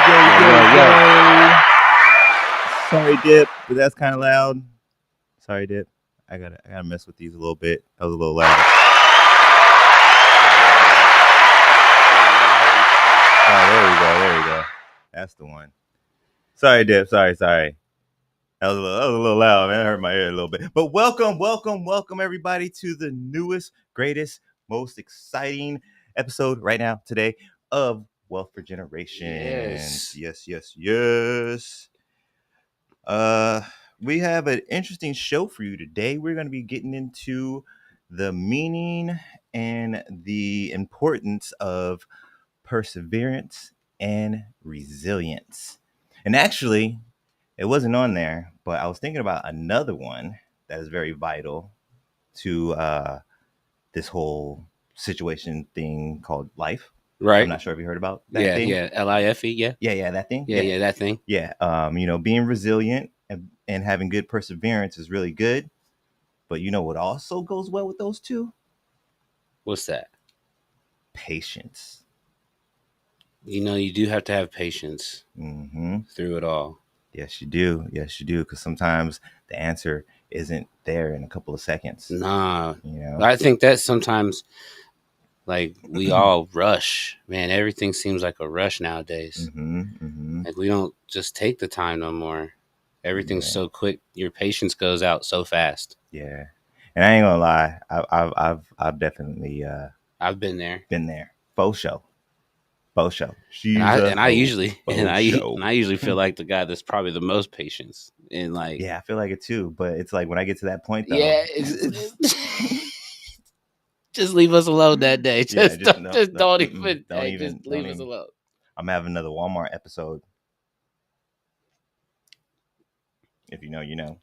yo. Sorry, Dip, but that's kind of loud. Sorry, Dip. I gotta mess with these a little bit. That was a little loud. Oh, there we go. That's the one. Sorry, Dip. Sorry. That was a little loud, man. That hurt my ear a little bit. But welcome, everybody, to the newest, greatest, most exciting episode right now, today, of Wealth for Generations. Yes. We have an interesting show for you today. We're going to be getting into the meaning and the importance of perseverance and resilience. And actually, it wasn't on there, but I was thinking about another one that is very vital to this whole situation thing called life. Right. I'm not sure if you heard about that thing. Yeah. LIFE. Yeah, that thing. Yeah, that thing. Yeah. Being resilient and having good perseverance is really good. But you know what also goes well with those two? What's that? Patience. You do have to have patience through it all. Yes, you do. Because sometimes the answer isn't there in a couple of seconds. Nah. I think that sometimes, like, we all rush. Man, everything seems like a rush nowadays. Like, we don't just take the time no more. Everything's so quick. Your patience goes out so fast. Yeah. And I ain't gonna lie, I've definitely I've been there. Faux show. I usually feel like the guy that's probably the most patience. And like, yeah, I feel like it too. But it's like when I get to that point, though, just leave us alone that day. Just don't even leave us alone. I'm having another Walmart episode. If you know, you know.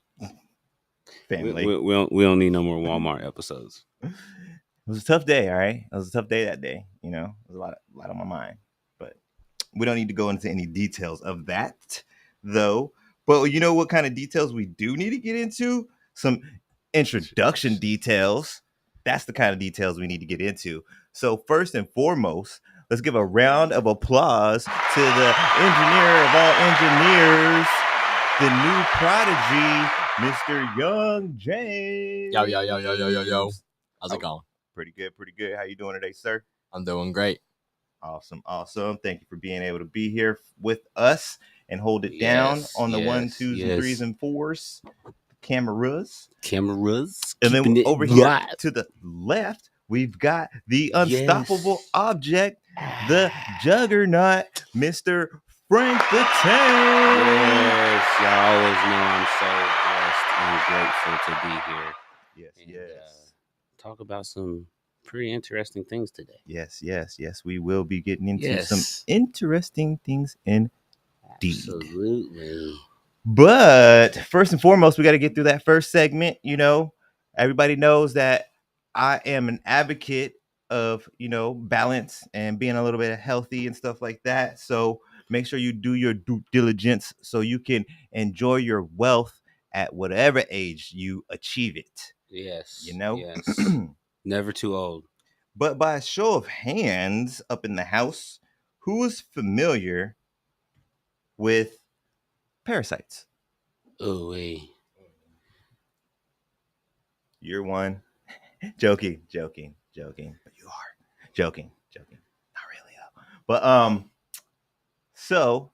Family. We don't need no more Walmart episodes. It was a tough day, all right? It was a tough day that day. It was a lot on my mind. But we don't need to go into any details of that, though. But you know what kind of details we do need to get into? Some introduction details. That's the kind of details we need to get into. So first and foremost, let's give a round of applause to the engineer of all engineers, the new prodigy, Mr. Young James. Yo. How's it going? Pretty good. How you doing today, sir? I'm doing great. Awesome. Thank you for being able to be here with us and hold it down on the 1s, 2s, and 3s and 4s. Cameras. And then over here to the left, we've got the unstoppable object, the juggernaut, Mr. Frank the Tank. Yes, y'all always know I'm so blessed and grateful to be here. Yes. Talk about some pretty interesting things today. Yes. We will be getting into some interesting things indeed. Absolutely. But first and foremost, we got to get through that first segment. Everybody knows that I am an advocate of, balance and being a little bit healthy and stuff like that. So make sure you do your due diligence so you can enjoy your wealth at whatever age you achieve it. Yes. Yes. Never too old. But by a show of hands up in the house, who is familiar with parasites? Oh, wait. You're one. Joking. But you are. Joking. Not really, though. But, so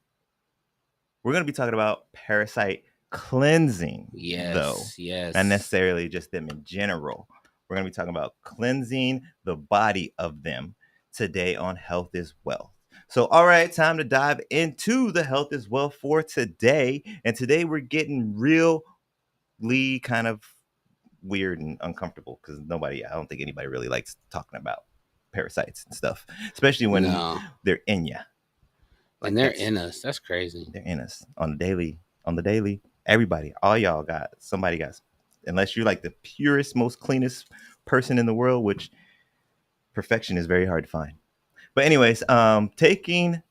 we're going to be talking about parasite cleansing. Yes. Not necessarily just them in general. We're going to be talking about cleansing the body of them today on Health is Wealth. So, all right, time to dive into the Health is Wealth for today. And today we're getting really kind of weird and uncomfortable because I don't think anybody really likes talking about parasites and stuff, especially when they're in you. And they're in us. That's crazy. They're in us on the daily. Everybody, all y'all somebody got, unless you're like the purest, most cleanest person in the world, which perfection is very hard to find. But anyways, talking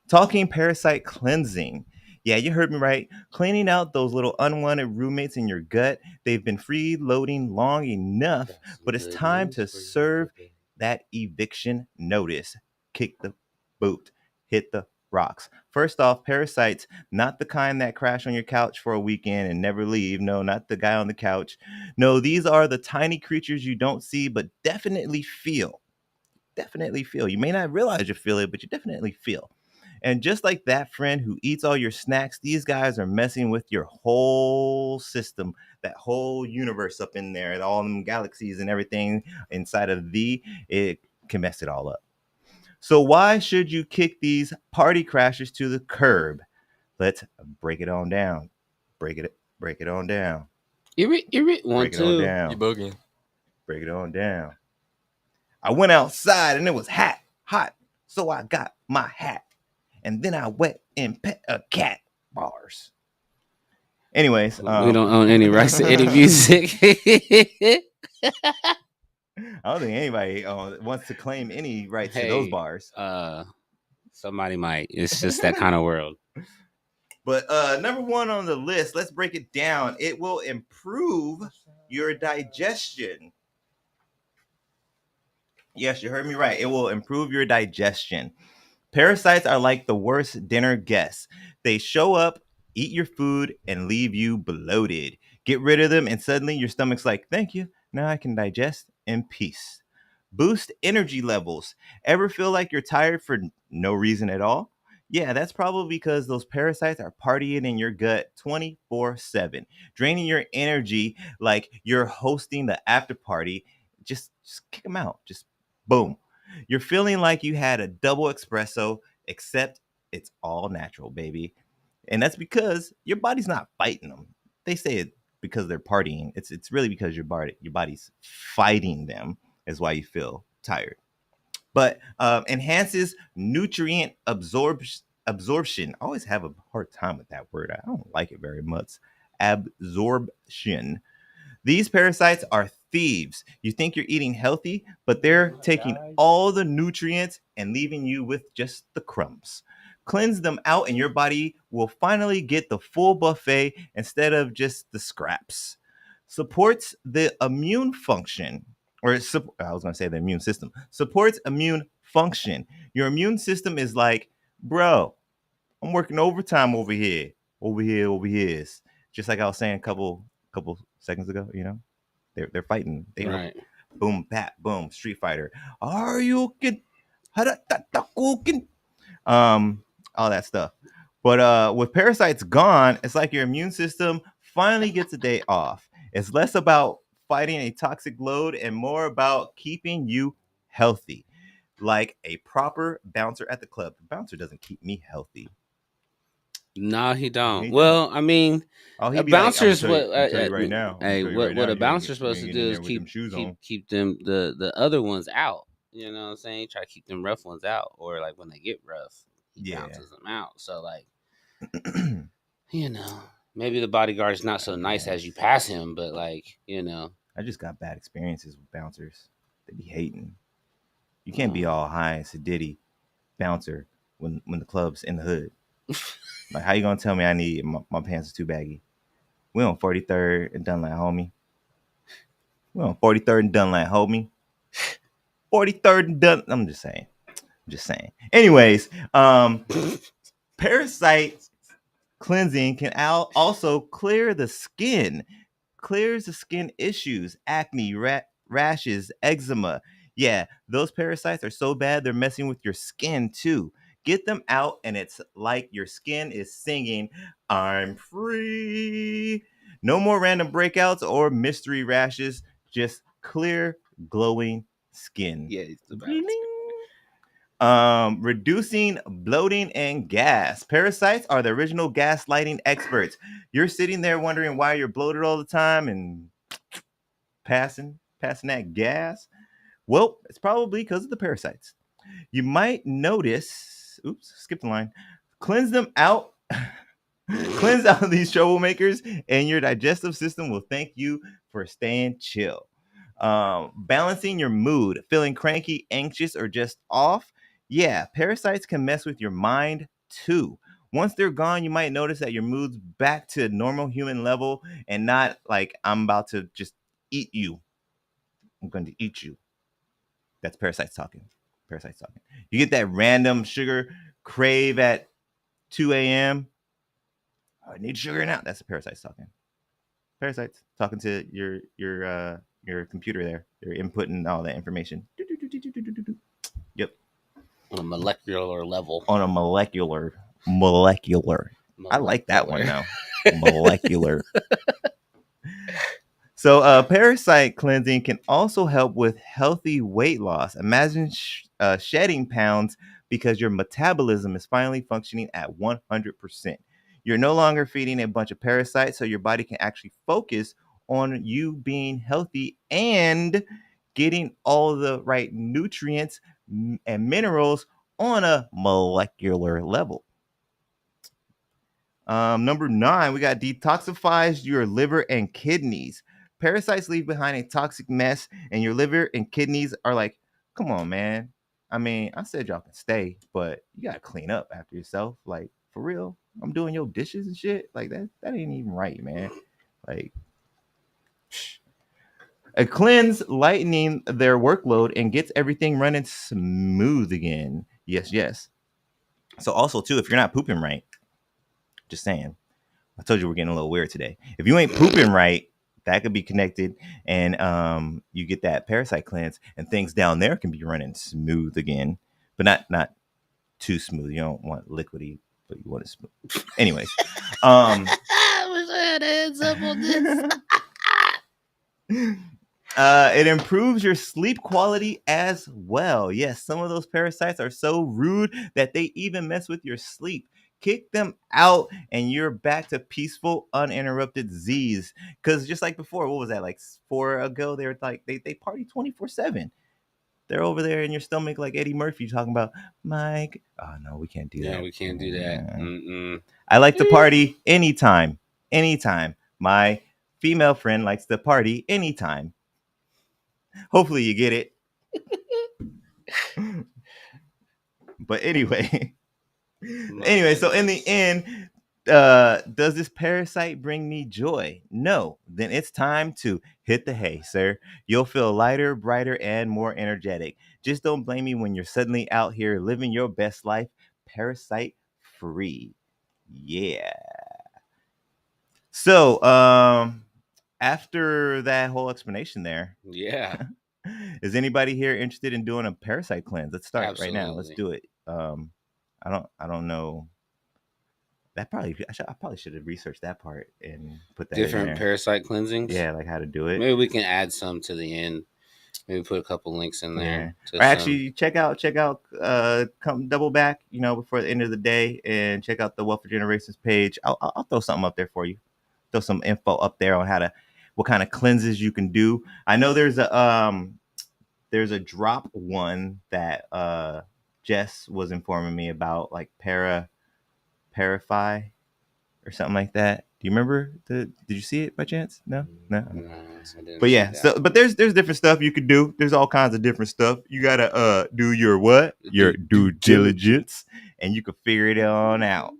parasite cleansing. Yeah, you heard me right. Cleaning out those little unwanted roommates in your gut. They've been freeloading long enough, but it's time to serve that eviction notice. Kick the boot. Hit the rocks. First off, parasites, not the kind that crash on your couch for a weekend and never leave. No, not the guy on the couch. No, these are the tiny creatures you don't see but definitely feel. Definitely feel. You may not realize you feel it, but you definitely feel. And just like that friend who eats all your snacks, these guys are messing with your whole system, that whole universe up in there, and all them galaxies and everything inside of it can mess it all up. So why should you kick these party crashers to the curb? Let's break it on down. Break it on down. One, Break it on two. You down. boogie. Break it on down. I went outside and it was hot. So I got my hat. And then I went and pet a cat. Bars. Anyways, We don't own any rights to any music. I don't think anybody wants to claim any rights to those Hey, bars. somebody might. It's just that kind of world. But number one on the list, let's break it down. It will improve your digestion. Yes, you heard me right. It will improve your digestion. Parasites are like the worst dinner guests. They show up, eat your food, and leave you bloated. Get rid of them, and suddenly your stomach's like, thank you. Now I can digest in peace. Boost energy levels. Ever feel like you're tired for no reason at all? Yeah, that's probably because those parasites are partying in your gut 24/7, draining your energy like you're hosting the after party. Just kick them out. Just boom. You're feeling like you had a double espresso, except it's all natural, baby. And that's because your body's not fighting them. They say it because they're partying. It's really because your body's fighting them is why you feel tired. But enhances nutrient absorption. I always have a hard time with that word. I don't like it very much. Absorption. These parasites are thieves. You think you're eating healthy, but they're taking all the nutrients and leaving you with just the crumbs. Cleanse them out, and your body will finally get the full buffet instead of just the scraps. Supports the immune function, I was going to say the immune system. Supports immune function. Your immune system is like, bro, I'm working overtime over here, over here. Just like I was saying a couple seconds ago. They're fighting. They Right. boom, pat, boom, Street Fighter. Are you kidding? All that stuff. But with parasites gone, it's like your immune system finally gets a day off. It's less about fighting a toxic load and more about keeping you healthy, like a proper bouncer at the club. The bouncer doesn't keep me healthy. No, he don't. He don't. Well, I mean, Oh, a he'd be like, I'm gonna bouncer's tell you, what. I'm gonna tell you right now. I'm gonna Hey, tell you right what now. a You ain't, bouncer's you supposed ain't to getting in do is there with them shoes on. keep them the other ones out. You know what I'm saying? Try to keep them rough ones out, or like when they get rough, he Yeah. bounces them out. So like, you know, maybe the bodyguard is not so nice as you pass him, but like, I just got bad experiences with bouncers. They be hating. You can't be all high and sedity bouncer when the club's in the hood. Like, how you gonna tell me I need my pants are too baggy? We on 43rd and Dunlap, homie. We on 43rd and Dunlap, homie. 43rd and Dunlap. I'm just saying. Anyways, parasite cleansing can also clear the skin. Clears the skin issues, acne, rashes, eczema. Yeah, those parasites are so bad they're messing with your skin too. Get them out, and it's like your skin is singing, I'm free. No more random breakouts or mystery rashes, just clear, glowing skin. yeah, it's the Bling. bouncer. Reducing bloating and gas. Parasites are the original gaslighting experts. You're sitting there wondering why you're bloated all the time and passing that gas. Well, it's probably because of the parasites. You might notice. Oops, skipped the line. Cleanse them out. Cleanse out these troublemakers, and your digestive system will thank you for staying chill. Balancing your mood, feeling cranky, anxious, or just off. Yeah, parasites can mess with your mind too. Once they're gone, you might notice that your mood's back to normal human level and not like I'm about to just eat you. I'm going to eat you. That's parasites talking. Parasites talking. You get that random sugar crave at 2 a.m. Oh, I need sugar now. That's the parasites talking. Parasites talking to your computer there. They're inputting all that information. Yep. On a molecular level. On a molecular. I like that one now. Molecular. So parasite cleansing can also help with healthy weight loss. Imagine shedding pounds because your metabolism is finally functioning at 100%. You're no longer feeding a bunch of parasites, so your body can actually focus on you being healthy and getting all the right nutrients and minerals on a molecular level. Number 9, we got detoxifies your liver and kidneys. Parasites leave behind a toxic mess, and your liver and kidneys are like, come on, man. I mean, I said y'all can stay, but you gotta clean up after yourself. Like, for real. I'm doing your dishes and shit. Like that ain't even right, man. Like a cleanse lightening their workload and gets everything running smooth again. Yes. So also too, if you're not pooping right, just saying. I told you we're getting a little weird today. If you ain't pooping right, that could be connected, and you get that parasite cleanse, and things down there can be running smooth again, but not too smooth. You don't want liquidy, but you want it smooth. Anyways, I wish I had a heads up on this. It improves your sleep quality as well. Yes, some of those parasites are so rude that they even mess with your sleep. Kick them out and you're back to peaceful, uninterrupted Z's. Because just like before, what was that, like 4 ago? They were like, they party 24/7. They're over there in your stomach like Eddie Murphy talking about, Mike. Oh, no, we can't do that. Yeah, we can't do that. Mm-mm. I like to party anytime. My female friend likes to party anytime. Hopefully you get it. But anyway, so in the end, does this parasite bring me joy? No. Then it's time to hit the hay, sir. You'll feel lighter, brighter, and more energetic. Just don't blame me when you're suddenly out here living your best life, parasite free. Yeah. So, after that whole explanation there, yeah, is anybody here interested in doing a parasite cleanse? Let's start Absolutely. right now. Let's do it. I don't know. That I probably should have researched that part and put that different in there. parasite cleansings. Yeah, like how to do it. Maybe we can add some to the end. Maybe put a couple links in there. Or actually, check out. Come double back, before the end of the day, and check out the Wealth for Generations page. I'll throw something up there for you. Throw some info up there on what kind of cleanses you can do. I know there's a drop one that Jess was informing me about, like Parify or something like that. Do you remember? Did you see it by chance? No. But yeah, but there's different stuff you could do. There's all kinds of different stuff. You gotta do your what? Your due diligence, and you can figure it on out.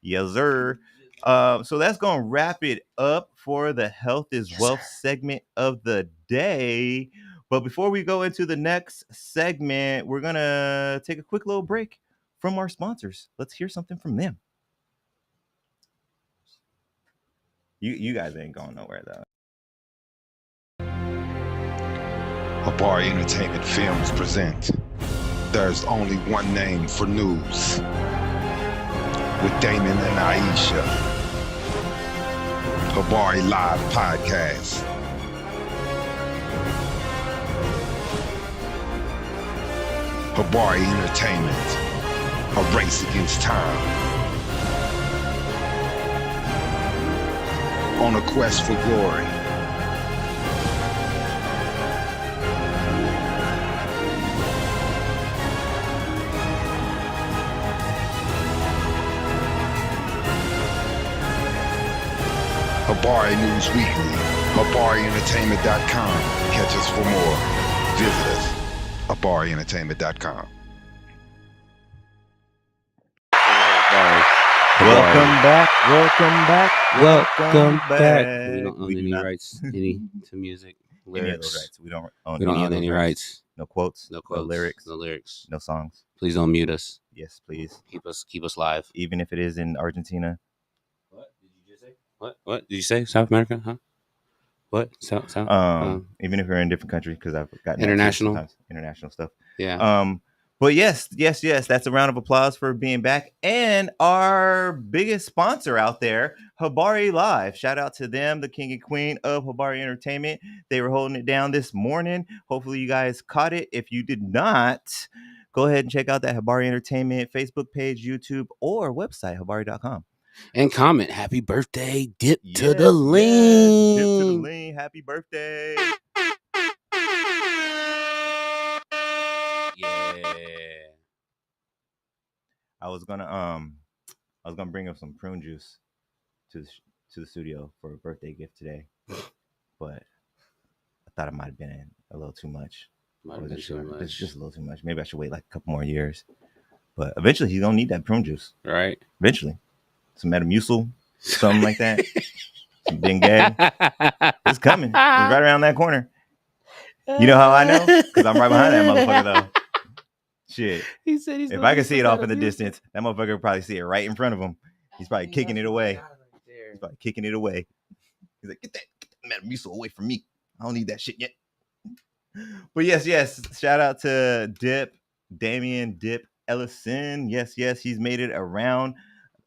Yes, sir. So that's gonna wrap it up for the Health is Wealth segment of the day. But before we go into the next segment, we're gonna take a quick little break from our sponsors. Let's hear something from them. You guys ain't going nowhere though. Habari Entertainment Films present There's Only One Name for News with Damon and Iesha. Habari Live Podcast. Habari Entertainment, a race against time. On a quest for glory. Habari News Weekly, HabariEntertainment.com. Catch us for more. Visit us, HabariEntertainment.com. Welcome back. We don't own any rights to music, lyrics. Any of those rights. We don't own any rights. No quotes. No lyrics. No lyrics. No songs. Please don't mute us. Yes, please. Keep us live. Even if it is in Argentina. What did you just say? What did you say? South America? Huh? What? South? Even if you're in a different country, because I've gotten international. sometimes international stuff. Yeah. But yes, that's a round of applause for being back. And our biggest sponsor out there, Habari Live. Shout out to them, the king and queen of Habari Entertainment. They were holding it down this morning. Hopefully you guys caught it. If you did not, go ahead and check out that Habari Entertainment Facebook page, YouTube, or website, habari.com. And comment, happy birthday, Dip to the Lean. Dip to the Lean, happy birthday. Yeah. I was gonna bring up some prune juice to the studio for a birthday gift today, but I thought it might have been a little too much. It's just a little too much. Maybe I should wait like a couple more years. But eventually he's gonna need that prune juice. Right. Eventually. Some Metamucil, something like that. Some Bengay. It's coming. It's right around that corner. You know how I know? Because I'm right behind that motherfucker though. Shit. He said if I could see it off in the distance, that motherfucker would probably see it right in front of him. He's probably kicking it away. He's probably kicking it away. He's like, get that Metamucil away from me. I don't need that shit yet. But yes. Shout out to Damon Dip Ellison. Yes. He's made it around.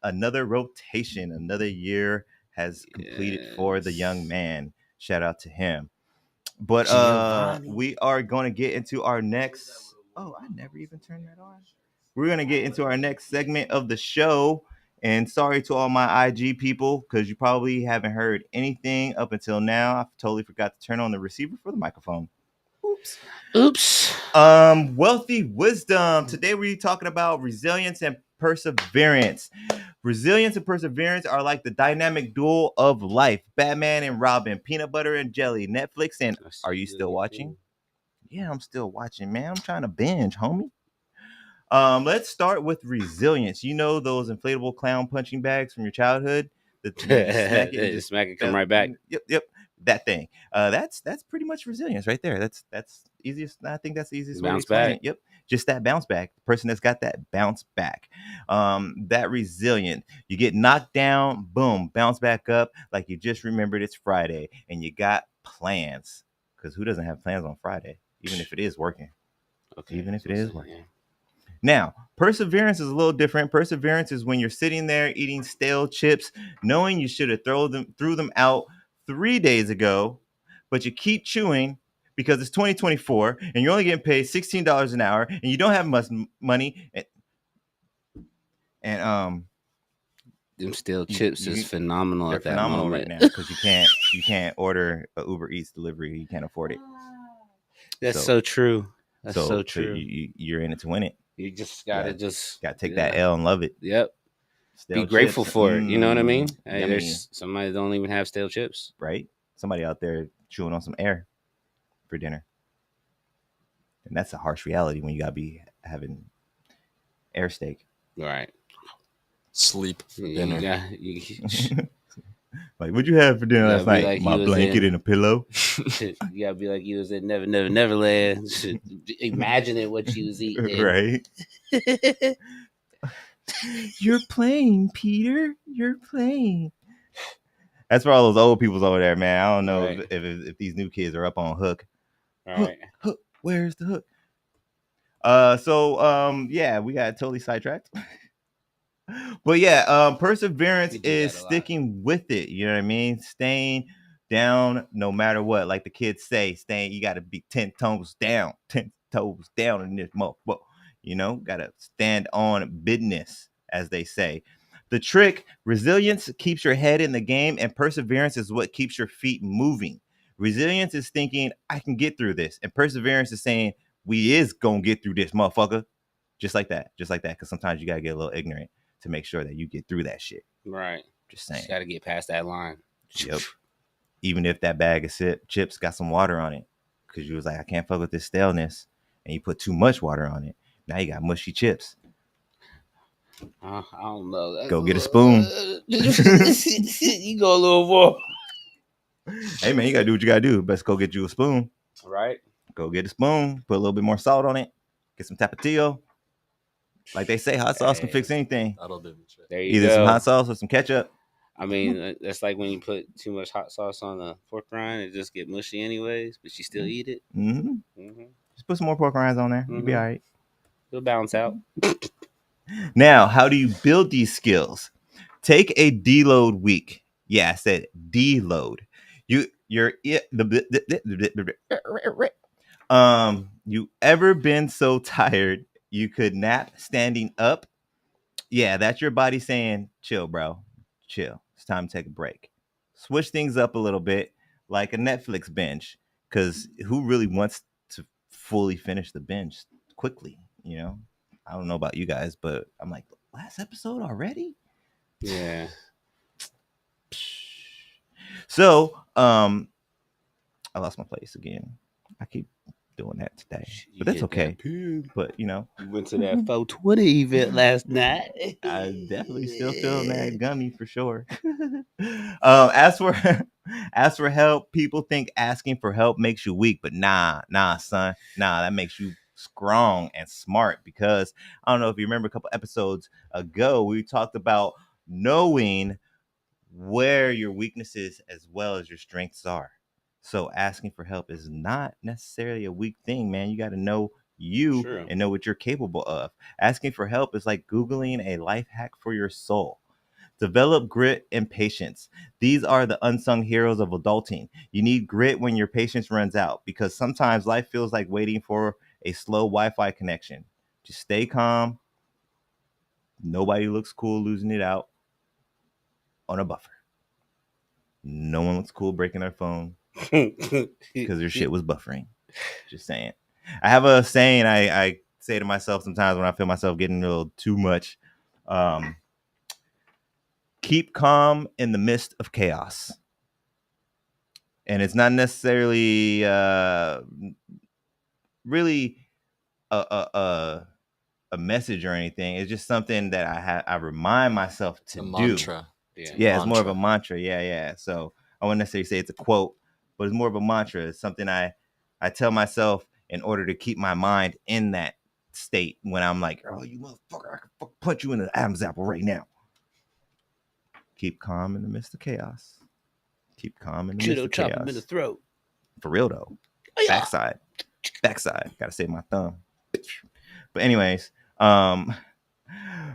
Another rotation, another year has completed for the young man. Shout out to him. But we are going to get into our next. Oh, I never even turned that on. We're going to get into our next segment of the show. And sorry to all my IG people, because you probably haven't heard anything up until now. I totally forgot to turn on the receiver for the microphone. Oops. Wealthy wisdom. Today we're talking about resilience and perseverance. Resilience and perseverance are like the dynamic duo of life. Batman and Robin, peanut butter and jelly, Netflix and are you still watching? Yeah, I'm still watching, man. I'm trying to binge, homie. Let's start with resilience. You know those inflatable clown punching bags from your childhood? Smack it, come right back. Yep. That thing. That's pretty much resilience right there. That's easiest. I think that's the easiest way to explain it. Yep. Just that bounce back. The person that's got that bounce back. That resilient. You get knocked down, boom, bounce back up like you just remembered it's Friday and you got plans. Because who doesn't have plans on Friday? Even if it is working. Okay. Even if it is working. Yeah. Now, perseverance is a little different. Perseverance is when you're sitting there eating stale chips, knowing you should have threw them out 3 days ago, but you keep chewing because it's 2024 and you're only getting paid $16 an hour and you don't have much money. And them stale chips is phenomenal at that phenomenal moment right now because you can't order a Uber Eats delivery. You can't afford it. That's so true. That's so true. So you're in it to win it. You just gotta take that L and love it. Yep. Stale Be grateful chips. For it. You know what I mean? Hey, there's somebody that don't even have stale chips. Right? Somebody out there chewing on some air for dinner. And that's a harsh reality when you gotta be having air steak. Right. Sleep for dinner. Like, what'd you have for dinner last night? Like my blanket and a pillow. You gotta be like you was in Neverland. Imagining what you was eating. Right. You're playing, Peter. You're playing. That's for all those old peoples over there, man. I don't know if these new kids are up on Hook. All right. Hook. Where's the hook? So we got totally sidetracked. But perseverance is sticking with it. You know what I mean? Staying down no matter what. Like the kids say, you got to be 10 toes down in this motherfucker. You know, got to stand on business, as they say. The trick, resilience keeps your head in the game, and perseverance is what keeps your feet moving. Resilience is thinking, I can get through this. And perseverance is saying, we is going to get through this, motherfucker. Just like that. Because sometimes you got to get a little ignorant to make sure that you get through that shit. Right. Just saying. You got to get past that line. Yep. Even if that bag of chips got some water on it. Because you was like, I can't fuck with this staleness. And you put too much water on it. Now you got mushy chips. I don't know. That's go get a spoon. You go a little more. Hey, man, you got to do what you got to do. Best go get you a spoon. Right. Go get a spoon. Put a little bit more salt on it. Get some tapatio. Like they say, hot sauce can fix anything. That'll do me trick. There you Either go. some hot sauce or some ketchup. I mean, that's like when you put too much hot sauce on a pork rind, it just get mushy anyways, but you still eat it. Just put some more pork rinds on there. You'll be all right. It'll balance out. Now, how do you build these skills? Take a deload week. Yeah, I said deload. You ever been so tired you could nap standing up? Yeah, that's your body saying, chill, bro. Chill. It's time to take a break. Switch things up a little bit, like a Netflix binge. Because who really wants to fully finish the binge quickly? You know? I don't know about you guys, but I'm like, last episode already? Yeah. So, I lost my place again. I keep doing that today, but that's okay. But you know, you went to that 420 event last night. I definitely still feeling that gummy for sure. As for help, people think asking for help makes you weak, but nah, son, that makes you strong and smart. Because I don't know if you remember a couple episodes ago, we talked about knowing where your weaknesses as well as your strengths are. So asking for help is not necessarily a weak thing, man. You got to know you and know what you're capable of. Asking for help is like Googling a life hack for your soul. Develop grit and patience. These are the unsung heroes of adulting. You need grit when your patience runs out, because sometimes life feels like waiting for a slow Wi-Fi connection. Just stay calm. Nobody looks cool losing it out on a buffer. No one looks cool breaking their phone because their shit was buffering. Just saying. I have a saying I say to myself sometimes when I feel myself getting a little too much. Keep calm in the midst of chaos. And it's not necessarily really a message or anything. It's just something that I remind myself to do. Mantra. Yeah, it's more of a mantra. Yeah. So I wouldn't necessarily say it's a quote, but it's more of a mantra. It's something I tell myself in order to keep my mind in that state when I'm like, oh, you motherfucker, I can punch you in the Adam's apple right now. Keep calm in the midst of chaos. Keep calm in the midst of chaos. Chop him in the throat. For real though. Backside. Gotta save my thumb. But anyways,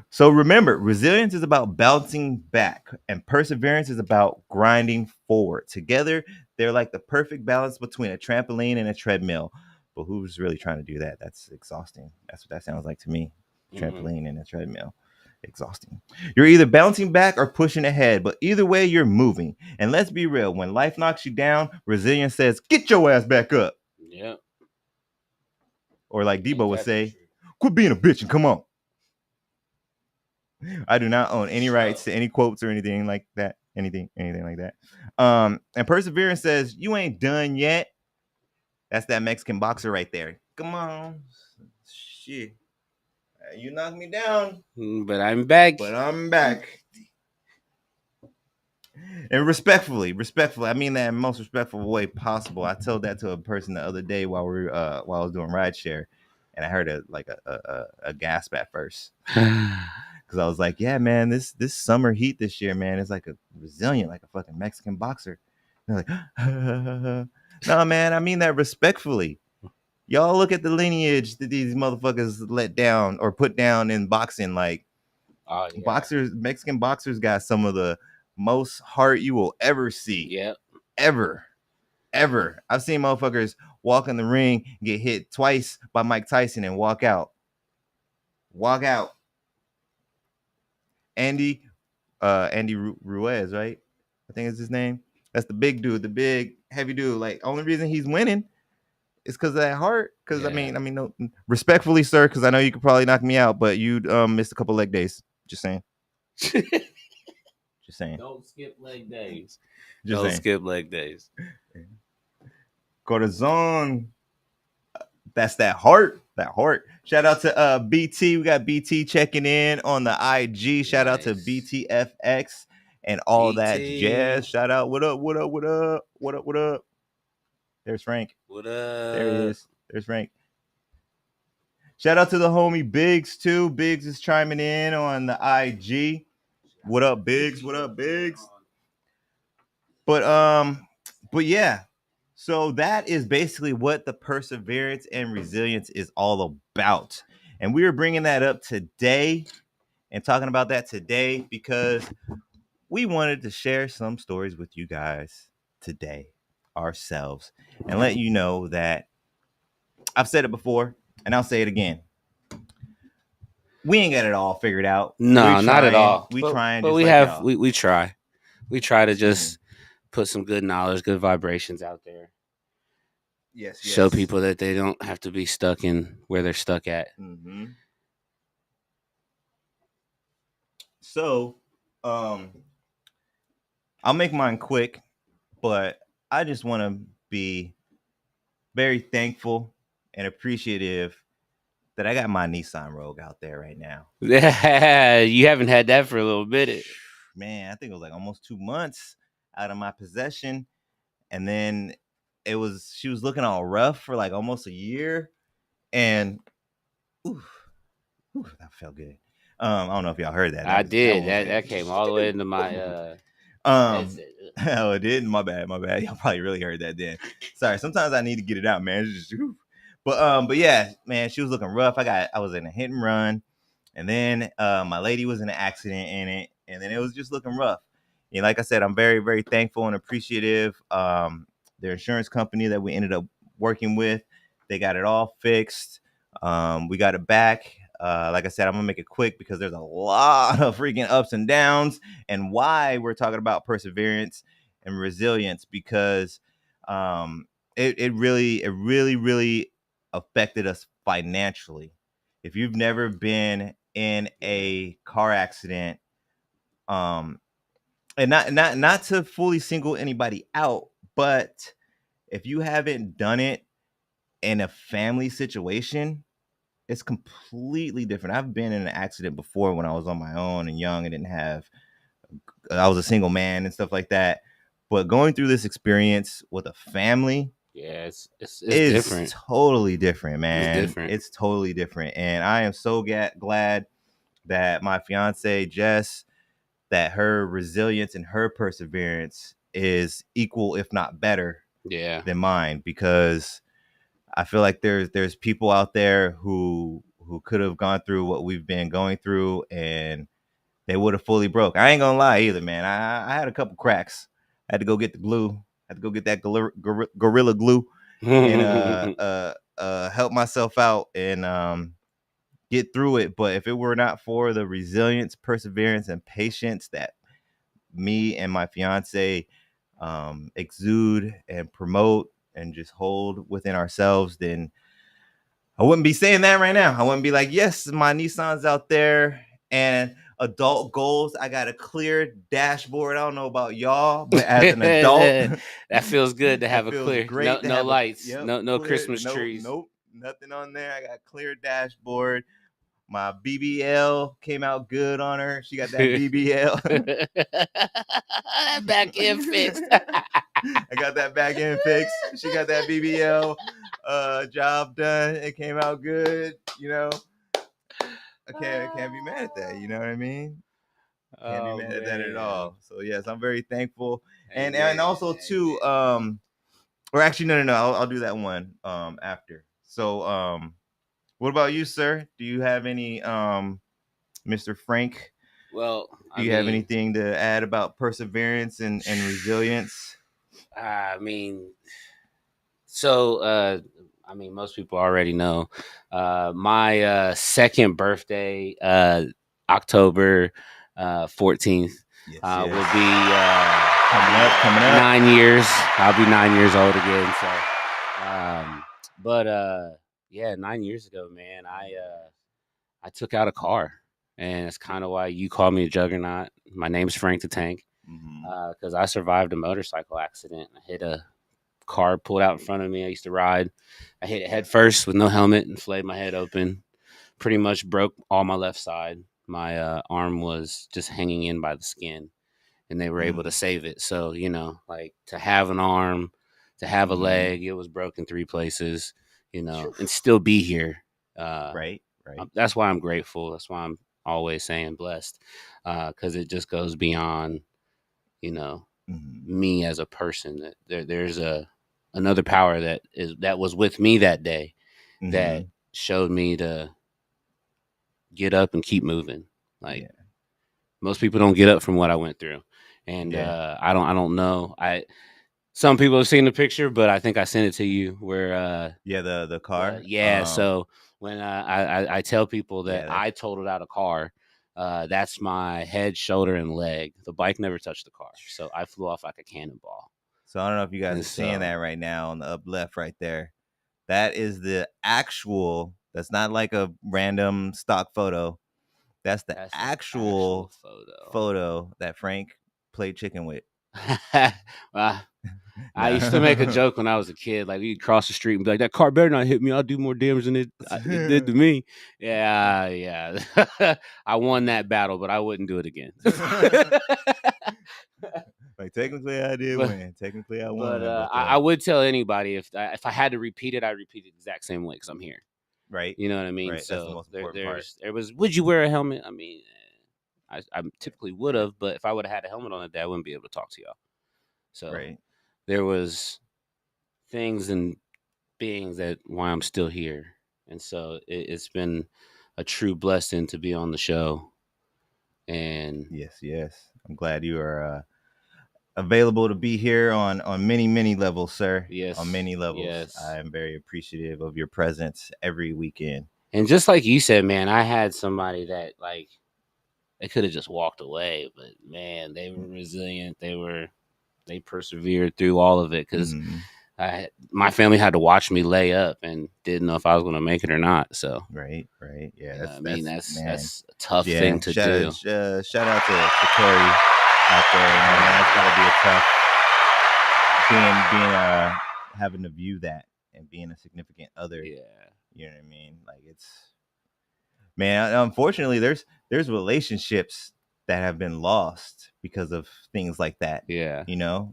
so remember, resilience is about bouncing back, and perseverance is about grinding forward. Together, they're like the perfect balance between a trampoline and a treadmill. But who's really trying to do that? That's exhausting. That's what that sounds like to me. Trampoline and a treadmill. Exhausting. You're either bouncing back or pushing ahead, but either way, you're moving. And let's be real, when life knocks you down, resilience says, get your ass back up. Yeah. Or like Debo would say, quit being a bitch and come on. I do not own any rights to any quotes or anything like that. Anything like that. And perseverance says, you ain't done yet. That's that Mexican boxer right there. Come on. Shit. You knocked me down. But I'm back. And respectfully, I mean that in the most respectful way possible. I told that to a person the other day while I was doing rideshare, and I heard a gasp at first. Because I was like, yeah, man, this summer heat this year, man, is like a resilient, like a fucking Mexican boxer. And they're like, no, man, I mean that respectfully. Y'all look at the lineage that these motherfuckers let down or put down in boxing. Like, Mexican boxers got some of the most heart you will ever see. Yeah. Ever. I've seen motherfuckers walk in the ring, get hit twice by Mike Tyson and walk out. Andy Ruiz, right? I think it's his name. That's the big dude, the big heavy dude. Like, only reason he's winning is because of that heart. Because I mean, no, respectfully, sir, because I know you could probably knock me out, but you missed a couple leg days. Just saying. Just saying. Don't skip leg days. Skip leg days. Corazon. That's that heart. Shout out to BT. We got BT checking in on the IG. Shout out to BTFX and all that jazz. Shout out. What up? There's Frank. What up? There he is. There's Frank. Shout out to the homie Biggs too. Biggs is chiming in on the IG. What up, Biggs? What up, Biggs? But yeah. So that is basically what the perseverance and resilience is all about. And we are bringing that up today and talking about that today because we wanted to share some stories with you guys today ourselves and let you know that I've said it before and I'll say it again. We ain't got it all figured out. No, not at all. We but, trying but just we like have y'all. we try. We try to just put some good knowledge, good vibrations out there. Yes. Show people that they don't have to be stuck in where they're stuck at. Mm-hmm. So, I'll make mine quick, but I just want to be very thankful and appreciative that I got my Nissan Rogue out there right now. You haven't had that for a little bit. Man, I think it was like almost 2 months out of my possession. And then she was looking all rough for like almost a year. And that felt good. I don't know if y'all heard that. I did. That came all the way into my headset. Oh, it did? My bad. Y'all probably really heard that then. Sorry. Sometimes I need to get it out, man. But yeah, man, she was looking rough. I was in a hit and run, and then my lady was in an accident in it, and then it was just looking rough. And like I said, I'm very, very thankful and appreciative. Their insurance company that we ended up working with, they got it all fixed. We got it back. Like I said, I'm gonna make it quick because there's a lot of freaking ups and downs, and why we're talking about perseverance and resilience because it really affected us financially. If you've never been in a car accident, and not to fully single anybody out, but if you haven't done it in a family situation, it's completely different. I've been in an accident before when I was on my own and young and I was a single man and stuff like that. But going through this experience with a family, yeah, it's different. Totally different, man. It's different. It's totally different. And I am so glad that my fiance, Jess, that her resilience and her perseverance is equal, if not better, than mine, because I feel like there's people out there who could have gone through what we've been going through and they would have fully broke. I ain't gonna lie either, man. I had a couple cracks. I had to go get the glue. I had to go get that gorilla glue and help myself out and get through it. But if it were not for the resilience, perseverance, and patience that me and my fiance exude and promote and just hold within ourselves, then I wouldn't be saying that right now. I wouldn't be like, yes, my Nissan's out there and adult goals. I got a clear dashboard. I don't know about y'all, but as an adult, that feels good to have a clear, great no lights, no clear, Christmas trees. Nope, nothing on there. I got a clear dashboard. My BBL came out good on her. She got that BBL. Back end fixed. I got that back end fixed. She got that BBL job done. It came out good, you know. I can't be mad at that, you know what I mean? Can't be mad at that at all. So yes, I'm very thankful. And also too, or actually no, I'll do that one after. So what about you, sir? Do you have any Mr. Frank? Well, do you have anything to add about perseverance and resilience? I mean, so most people already know. My second birthday, October 14th, will be coming up 9 years. I'll be 9 years old again. So, yeah, 9 years ago, man, I took out a car, and it's kind of why you call me a juggernaut. My name's Frank the Tank, because I survived a motorcycle accident. I hit a car pulled out in front of me. I used to ride. I hit it head first with no helmet and flayed my head open. Pretty much broke all my left side. My arm was just hanging in by the skin, and they were able to save it. So, like, to have an arm, to have a leg, it was broken 3 places, and still be here Right. That's why I'm grateful. That's why I'm always saying blessed, because it just goes beyond, me as a person. That there's another power that was with me that day that showed me to get up and keep moving. Like most people don't get up from what I went through, and I don't know. Some people have seen the picture, but I think I sent it to you where the car. So when I tell people that Yeah, I totaled out a car, that's my head, shoulder, and leg. The bike never touched the car, so I flew off like a cannonball. So I don't know if you guys And are seeing that right now on the up left right there. That is the actual. That's not like a random stock photo. That's the actual photo that Frank played chicken with. I used to make a joke when I was a kid, like you'd cross the street and be like, "That car better not hit me. I'll do more damage than it did to me." Yeah. I won that battle, but I wouldn't do it again. Like technically, I did win. Technically, I won. But I would tell anybody if I had to repeat it, I'd repeat it the exact same way because I'm here. Right. You know what I mean? Right. So that's the most important part. There was. Would you wear a helmet? I mean, I typically would have, but if I would have had a helmet on that day, I wouldn't be able to talk to y'all. So there was things and beings that why I'm still here, and so it's been a true blessing to be on the show. And yes, I'm glad you are available to be here on many levels, sir. Yes, on many levels. Yes. I am very appreciative of your presence every weekend. And just like you said, man, I had somebody that like they could have just walked away, but man, they were resilient. They persevered through all of it because my family had to watch me lay up and didn't know if I was going to make it or not. So right, yeah. That's a tough thing to do. Shout out to Tori out there. Man, that's got to be a tough being having to view that and being a significant other. Yeah, you know what I mean. Like it's, man. Unfortunately, there's relationships that have been lost because of things like that. Yeah.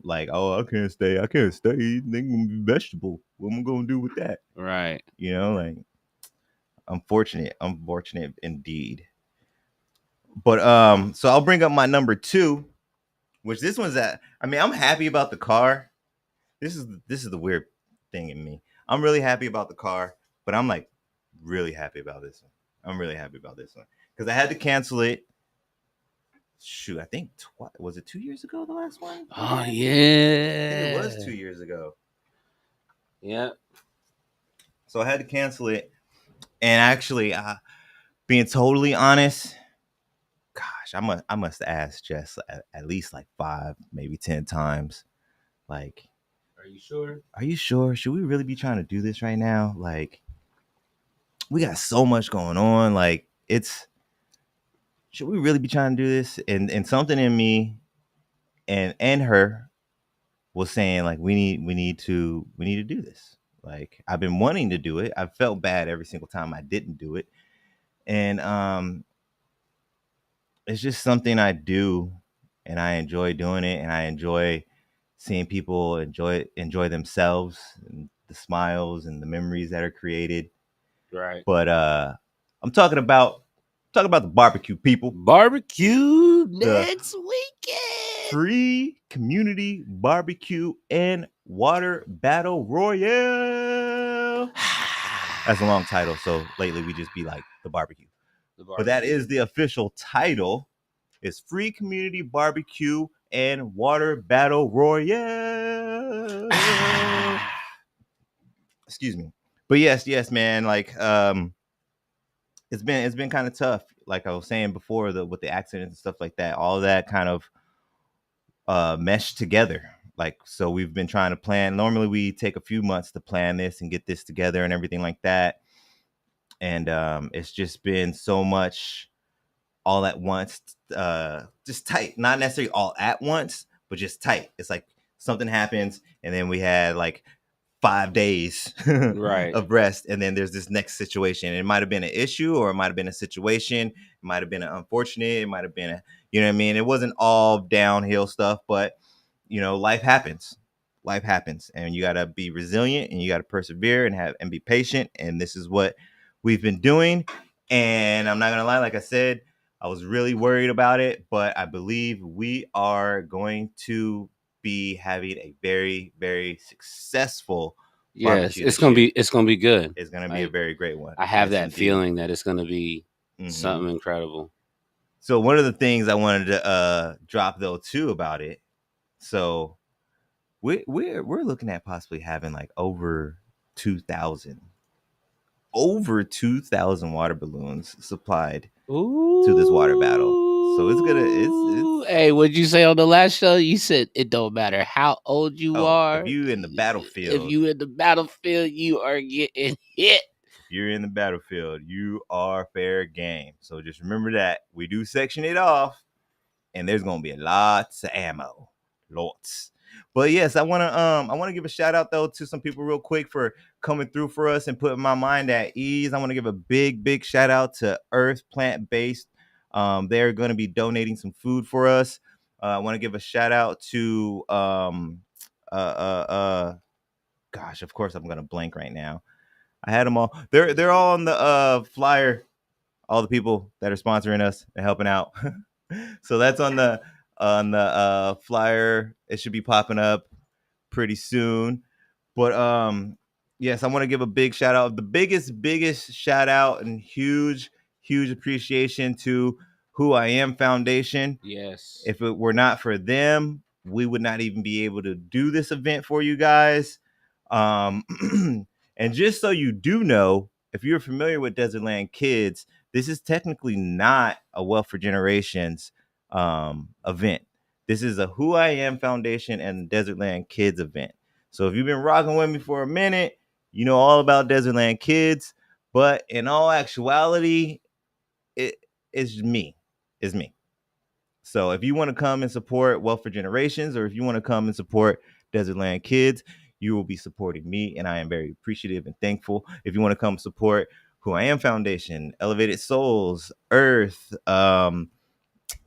Like, oh, I can't stay. They're gonna be vegetable. What am I gonna do with that? Right. Like unfortunate indeed. But so I'll bring up my number 2, which this one's at. I mean, I'm happy about the car. This is the weird thing in me. I'm really happy about the car, but I'm like really happy about this one. I'm really happy about this one because I had to cancel it. Shoot, I think was it 2 years ago? The last one? Oh yeah, it was 2 years ago. Yeah. So I had to cancel it, and actually, being totally honest, gosh, I must ask Jess at least like 5, maybe 10 times. Like, are you sure? Are you sure? Should we really be trying to do this right now? Like, we got so much going on. Like, should we really be trying to do this? And something in me and her was saying like we need to do this. Like, I've been wanting to do it. I felt bad every single time I didn't do it. And it's just something I do, and I enjoy doing it, and I enjoy seeing people enjoy themselves and the smiles and the memories that are created. Right. But I'm talking about the barbecue, people. Barbecue next weekend. Free community barbecue and water battle royale. That's a long title, so lately we just be like the barbecue. But that is the official title. It's free community barbecue and water battle royale. Excuse me. But yes, man. Like, it's been kind of tough. Like I was saying before, with the accidents and stuff like that, all of that kind of meshed together. Like, so we've been trying to plan. Normally we take a few months to plan this and get this together and everything like that. And it's just been so much all at once, just tight. Not necessarily all at once, but just tight. It's like something happens, and then we had like 5 days right. of rest, and then there's this next situation. It might have been an issue, or it might have been a situation. It might have been an unfortunate. It might have been you know what I mean? It wasn't all downhill stuff, but life happens. And you got to be resilient, and you got to persevere and be patient. And this is what we've been doing. And I'm not gonna lie, like I said, I was really worried about it, but I believe we are going to be having a very, very successful Yes, barbecue this year. it's gonna be good. It's gonna be a Like, very great one. I have Yes, that indeed. feeling that it's gonna be Mhm. something incredible. So one of the things I wanted to drop though too about it. So we're looking at possibly having like over 2,000 water balloons supplied to this water battle. So it's gonna it's Hey, what'd you say on the last show? You said it don't matter how old you are. if you in the If battlefield, you in the battlefield, you are getting hit. if you're in the battlefield, you are fair game. So just remember that we do section it off, and there's gonna be lots of ammo, lots. But yes, I wanna give a shout out though to some people real quick for coming through for us and putting my mind at ease. I want to give a big shout out to Earth Plant Based. They're going to be donating some food for us. I want to give a shout out to gosh, of course I'm gonna blank right now. I had them all. They're all on the flyer. All the people that are sponsoring us and helping out. So that's on the flyer. It should be popping up pretty soon. But yes, I want to give a big shout out. The biggest shout out and huge appreciation to Who I Am Foundation. Yes. If it were not for them, we would not even be able to do this event for you guys. And just so you do know, if you're familiar with Desertland Kids, this is technically not a Wealth for Generations event. This is a Who I Am Foundation and Desertland Kids event. So if you've been rocking with me for a minute, you know all about Desertland Kids. But in all actuality, it's me. It's me. So if you want to come and support Wealth for Generations, or if you want to come and support Desertland Kids, you will be supporting me, and I am very appreciative and thankful. If you want to come support Who I Am Foundation, Elevated Souls, Earth,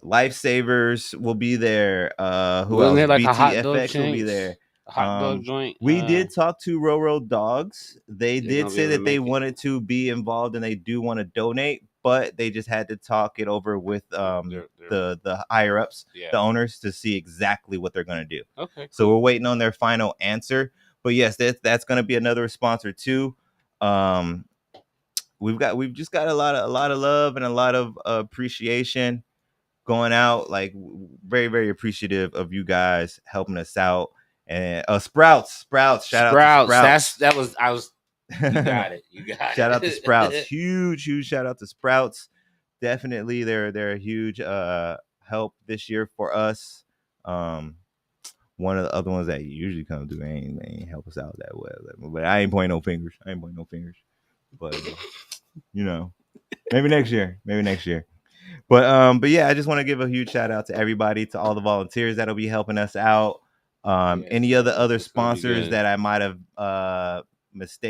Lifesavers will be there. Who Wasn't else? there like a hot dog BTFX will be joint? there. A hot dog joint. We did talk to Roro Dogs. They They're did gonna be say able to that they make it. wanted to be involved and they do want to donate, but they just had to talk it over with the higher ups, the owners, to see exactly what they're going to do. Okay. So we're waiting on their final answer. But yes, that's going to be another sponsor too. We've just got a lot of love and a lot of appreciation going out. Like very appreciative of you guys helping us out. And Sprouts, shout out to Sprouts. You got it. Shout out to Sprouts. Huge shout out to Sprouts. Definitely they're a huge help this year for us. One of the other ones that usually come through ain't help us out that well. But I ain't pointing no fingers. But you know, maybe next year. But yeah, I just want to give a huge shout out to everybody, to all the volunteers that'll be helping us out. Any other sponsors that I might have missed.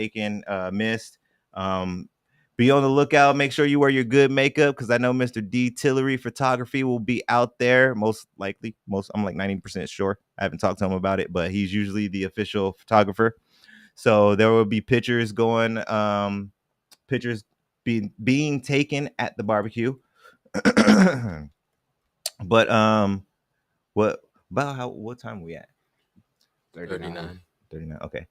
Be on the lookout. Make sure you wear your good makeup, because I know Mr. D Tillery Photography will be out there. Most likely, I'm like 90% sure. I haven't talked to him about it, but he's usually the official photographer. So there will be pictures being taken at the barbecue. But what time are we at? 39. Okay.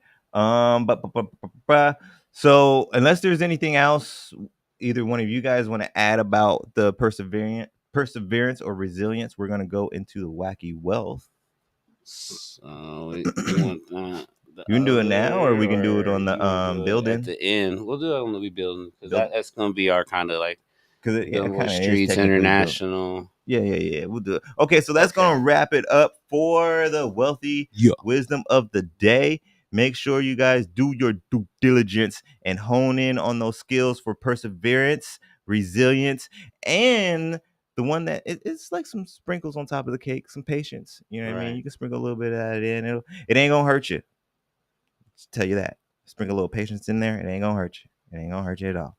So unless there's anything else either one of you guys want to add about the perseverance or resilience, we're going to go into the wacky wealth. So you want you can do it now, or we can do it on the building at the end. We'll do it on the building, because that's going to be our kind of like, because it kind of Streets International. Yeah. We'll do it. Okay, so that's going to wrap it up for the wealthy wisdom of the day. Make sure you guys do your due diligence and hone in on those skills for perseverance, resilience, and the one that it's like some sprinkles on top of the cake, some patience. You know what I mean? You can sprinkle a little bit of that in. It ain't gonna hurt you. Just tell you that. Sprinkle a little patience in there. It ain't gonna hurt you. It ain't gonna hurt you at all.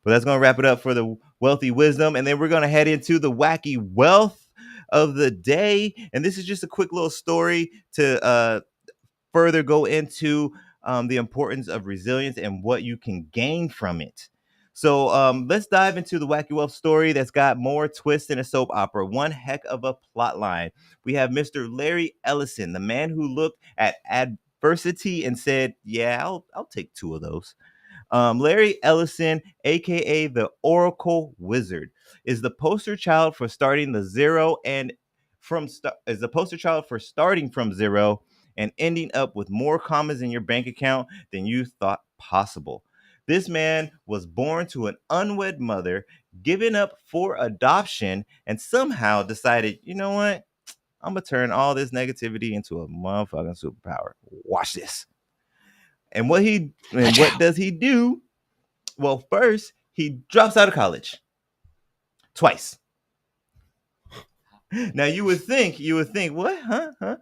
But that's gonna wrap it up for the wealthy wisdom, and then we're gonna head into the wacky wealth of the day. And this is just a quick little story to further go into the importance of resilience and what you can gain from it. So let's dive into the Wacky Wolf story that's got more twists than a soap opera. One heck of a plot line. We have Mr. Larry Ellison, the man who looked at adversity and said, "Yeah, I'll take two of those." Larry Ellison, aka the Oracle Wizard, is the poster child for starting the zero and is the poster child for starting from zero and ending up with more commas in your bank account than you thought possible. This man was born to an unwed mother, given up for adoption, and somehow decided, you know what? I'm gonna turn all this negativity into a motherfucking superpower. Watch this. What does he do? Well, first, he drops out of college twice. Now you would think, what? Huh?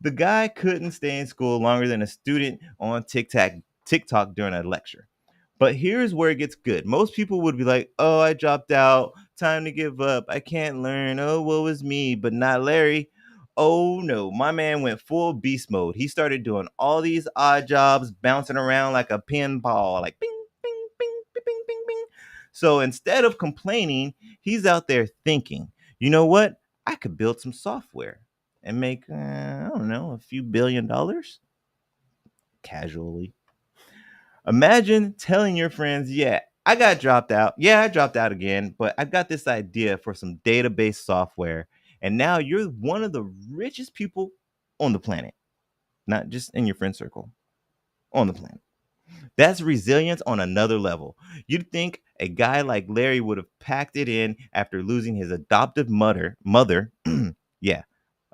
The guy couldn't stay in school longer than a student on TikTok during a lecture. But here's where it gets good. Most people would be like, "Oh, I dropped out. Time to give up. I can't learn. Oh, woe is me." But not Larry. Oh no, my man went full beast mode. He started doing all these odd jobs, bouncing around like a pinball, like bing, bing, bing, bing, bing, bing, bing. So instead of complaining, he's out there thinking, you know what? I could build some software and make, I don't know, a few $1 billion casually. Imagine telling your friends, yeah, I got dropped out. Yeah, I dropped out again, but I've got this idea for some database software. And now you're one of the richest people on the planet, not just in your friend circle, on the planet. That's resilience on another level. You'd think a guy like Larry would have packed it in after losing his adoptive mother. Yeah,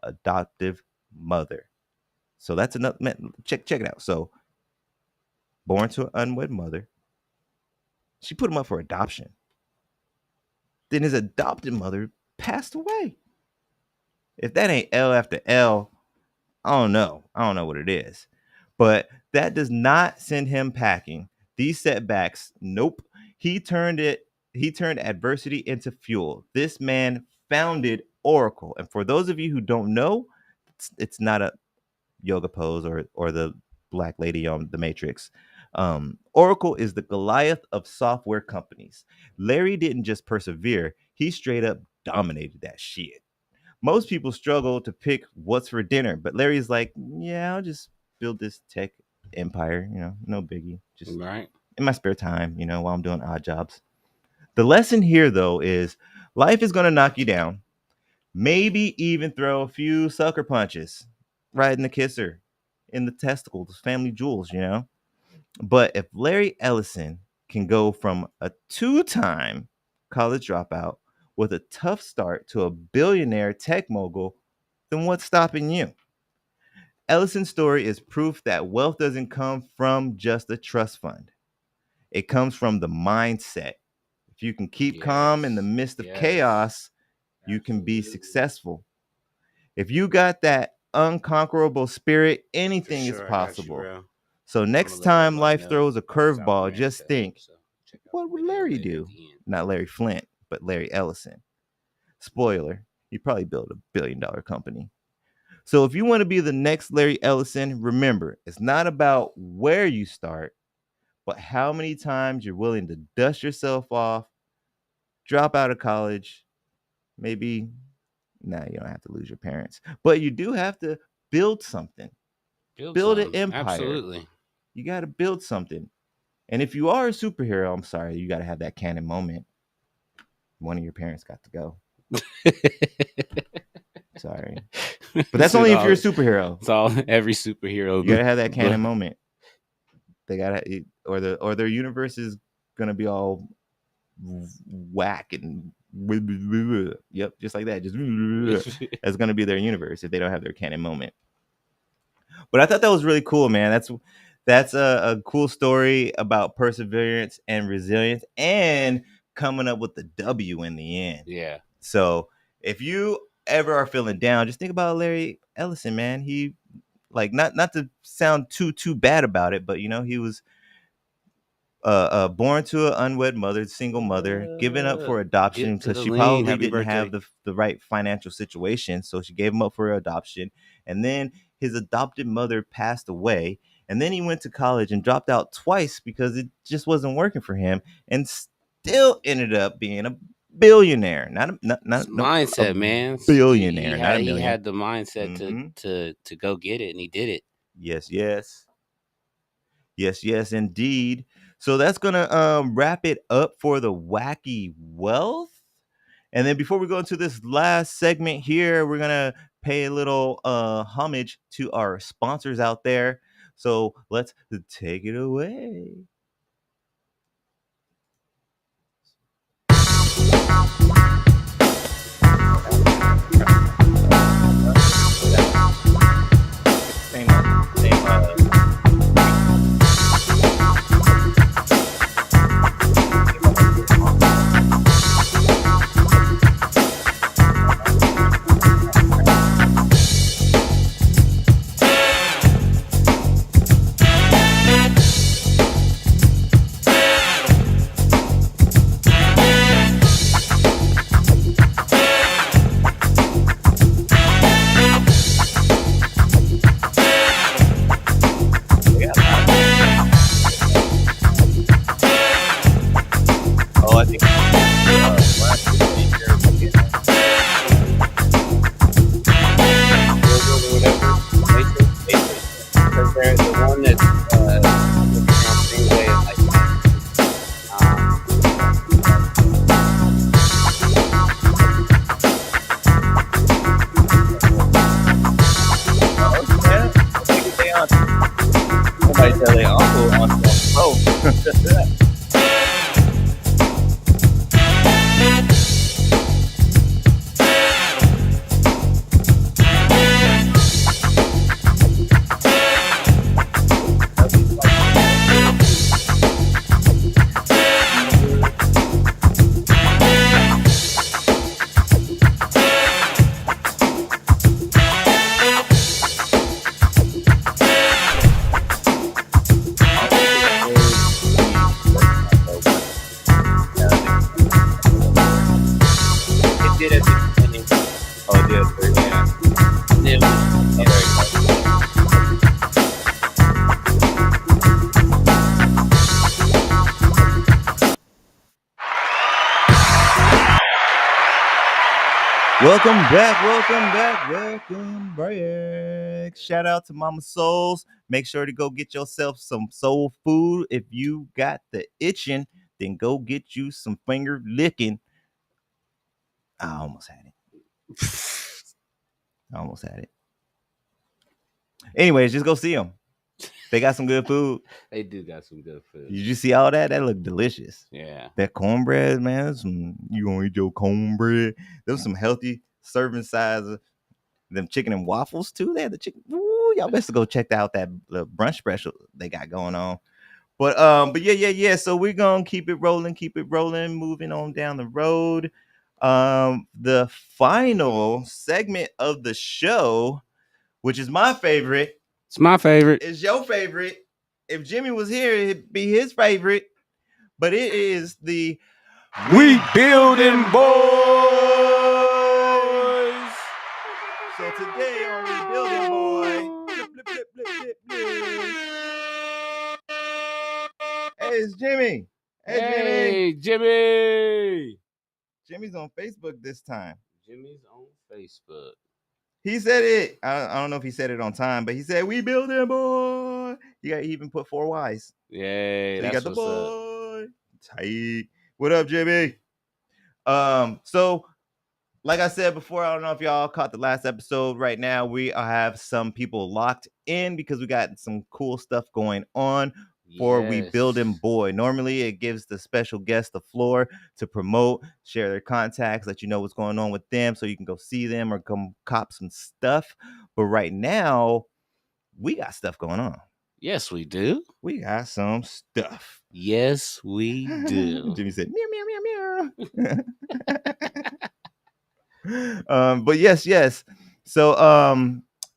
adoptive mother. So that's another, check it out. So born to an unwed mother, she put him up for adoption. Then his adopted mother passed away. If that ain't L after L, I don't know. I don't know what it is. But that does not send him packing. These setbacks, nope. He turned adversity into fuel. This man founded Oracle. And for those of you who don't know, it's not a yoga pose or the black lady on the Matrix. Oracle is the Goliath of software companies. Larry didn't just persevere, he straight up dominated that shit. Most people struggle to pick what's for dinner, but Larry's like, yeah, I'll just build this tech empire, no biggie. Just right in my spare time, while I'm doing odd jobs. The lesson here, though, is life is going to knock you down, maybe even throw a few sucker punches right in the kisser, in the testicles, family jewels. But if Larry Ellison can go from a two-time college dropout with a tough start to a billionaire tech mogul, then what's stopping you? Ellison's story is proof that wealth doesn't come from just a trust fund. It comes from the mindset. If you can keep calm in the midst of chaos, you can be successful. If you got that unconquerable spirit, anything is possible. So next time life throws a curveball, just think, what would Larry do? Not Larry Flint, but Larry Ellison. Spoiler, he probably built a billion-dollar company. So if you want to be the next Larry Ellison, remember, it's not about where you start, but how many times you're willing to dust yourself off, drop out of college, maybe, you don't have to lose your parents, but you do have to build something. Build an empire. Absolutely. You got to build something. And if you are a superhero, I'm sorry, you got to have that canon moment. One of your parents got to go. Sorry. But that's only if you're a superhero. It's all every superhero. You got to have that canon moment. They got to, or their universe is going to be all whack and yep, just like that. Just that's going to be their universe if they don't have their canon moment. But I thought that was really cool, man. That's a cool story about perseverance and resilience and coming up with the W in the end. Yeah. So if you ever are feeling down, just think about Larry Ellison, man. He, like, not to sound too bad about it, but he was born to an unwed mother, single mother, given up for adoption because she probably didn't have the right financial situation. So she gave him up for adoption. And then his adopted mother passed away. And then he went to college and dropped out twice because it just wasn't working for him. And still ended up being a billionaire, not mindset, man. Billionaire, not a He million. had the mindset to go get it, and he did it. Yes, indeed. So that's gonna wrap it up for the wacky wealth. And then before we go into this last segment here, we're gonna pay a little homage to our sponsors out there. So let's take it away. I think the one that's somebody tell their uncle on the Welcome back. Shout out to Mama Souls. Make sure to go get yourself some soul food. If you got the itching, then go get you some finger licking. I almost had it. Anyways, just go see them. They got some good food. They do got some good food. Did you see all that? That looked delicious. Yeah. That cornbread, man. You gonna eat your cornbread? There's some healthy serving size. Them chicken and waffles too. They had the chicken. Ooh, y'all best to go check out that brunch special they got going on. But yeah. So we're gonna keep it rolling. Moving on down the road. The final segment of the show, which is my favorite. It's my favorite. It's your favorite. If Jimmy was here, it'd be his favorite. But it is the We Building Boys. So today on We Building Boy, hey, it's Jimmy. Hey, Jimmy. Jimmy's on Facebook this time. Jimmy's on Facebook. He said it. I don't know if he said it on time, but he said We Building Boy. He even put 4 Ys. Yay, so you got the boy. Up. Tight. What up, Jimmy? So like I said before, I don't know if y'all caught the last episode. Right now, we have some people locked in because we got some cool stuff going on for We Building Boy. Normally, it gives the special guest the floor to promote, share their contacts, let you know what's going on with them so you can go see them or come cop some stuff. But right now, we got stuff going on. Yes, we do. We got some stuff. Yes, we do. Jimmy said, meow, meow, meow, meow. But yes. So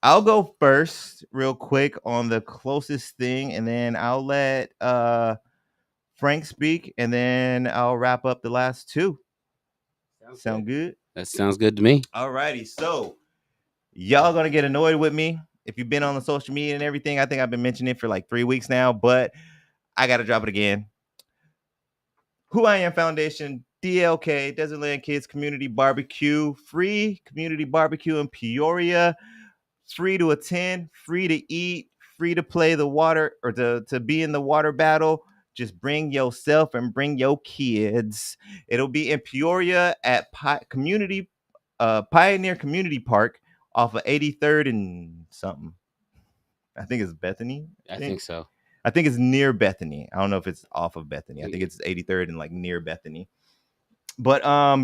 I'll go first real quick on the closest thing, and then I'll let Frank speak, and then I'll wrap up the last two. Sound good? That sounds good to me. Alrighty, so y'all gonna get annoyed with me if you've been on the social media and everything. I think I've been mentioning it for like 3 weeks now, but I gotta drop it again. Who I Am Foundation, DLK, Desert Land Kids Community Barbecue, free community barbecue in Peoria, free to attend, free to eat, free to play the water or to be in the water battle. Just bring yourself and bring your kids. It'll be in Peoria at Pioneer Community Park off of 83rd and something. I think it's Bethany. I think so. I think it's near Bethany. I don't know if it's off of Bethany. I think it's 83rd and like near Bethany. But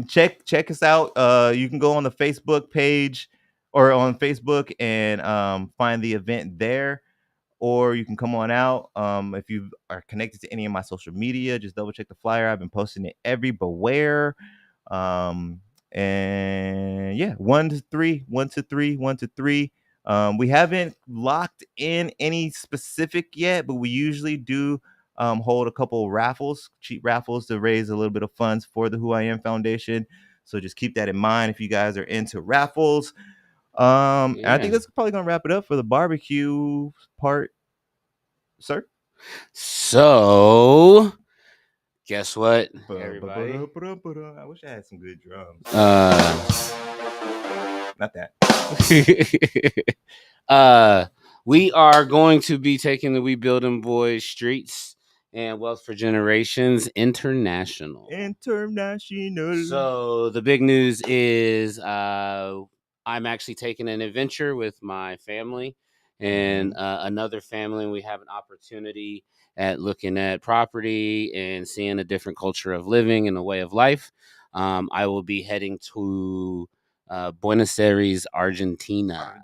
check us out. You can go on the Facebook page or on Facebook and find the event there, or you can come on out. If you are connected to any of my social media, just double check the flyer. I've been posting it everywhere. And yeah, 1 to 3, 1 to 3, 1 to 3. We haven't locked in any specific yet, but we usually do hold a couple raffles, cheap raffles to raise a little bit of funds for the Who I Am Foundation. So just keep that in mind if you guys are into raffles. And I think that's probably gonna wrap it up for the barbecue part, sir. So guess what, everybody? I wish I had some good drums. Not that. We are going to be taking the We Building Boys Streets and Wealth for Generations International. So the big news is I'm actually taking an adventure with my family and another family. We have an opportunity at looking at property and seeing a different culture of living and a way of life. I will be heading to Buenos Aires, Argentina.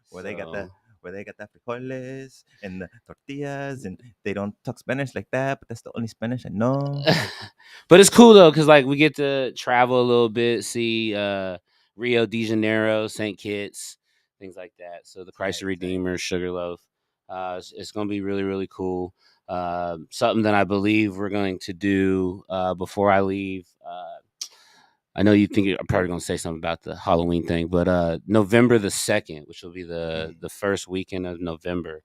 Where they got the frijoles and the tortillas, and they don't talk Spanish like that, but that's the only Spanish I know. But it's cool though, because like we get to travel a little bit, see Rio de Janeiro, St. Kitts, things like that. So the Christ the Redeemer, Sugarloaf. It's going to be really, really cool. Something that I believe we're going to do before I leave. I know you think I'm probably going to say something about the Halloween thing, but November the 2nd, which will be the first weekend of November,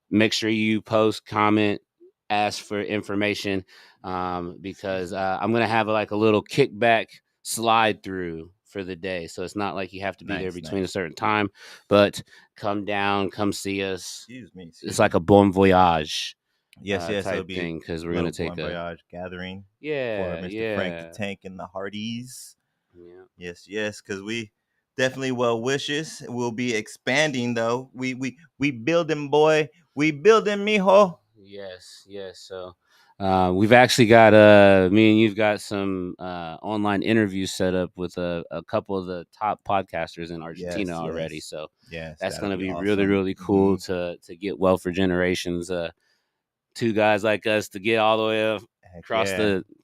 make sure you post, comment, ask for information because I'm going to have like a little kickback slide through for the day. So it's not like you have to be there between a certain time, but come down, come see us. It's like a bon voyage. Yes, type thing because we're gonna take a voyage gathering. For Mr. Frank the Tank and the Hardys. Yes, because we definitely well wishes. We'll be expanding though. We building, boy. We building, mijo. Yes. So we've actually got me and you've got some online interviews set up with a couple of the top podcasters in Argentina already. So that's gonna be awesome. Really, really cool to get Wealth for Generations. Two guys like us to get all the way up across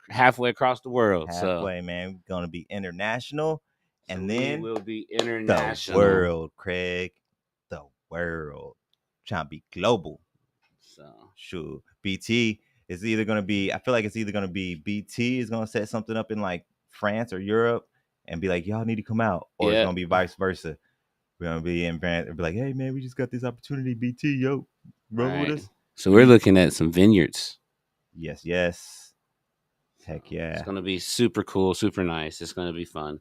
halfway across the world. Man, we're gonna be international, and then we'll be international. The world, Craig, the world, trying to be global. So sure, BT is either gonna be. I feel like it's either gonna be BT is gonna set something up in like France or Europe and be like, y'all need to come out, or it's gonna be vice versa. We're gonna be in France and be like, hey man, we just got this opportunity, BT, yo, roll with us. So we're looking at some vineyards. Yes. Heck yeah. It's going to be super cool, super nice. It's going to be fun.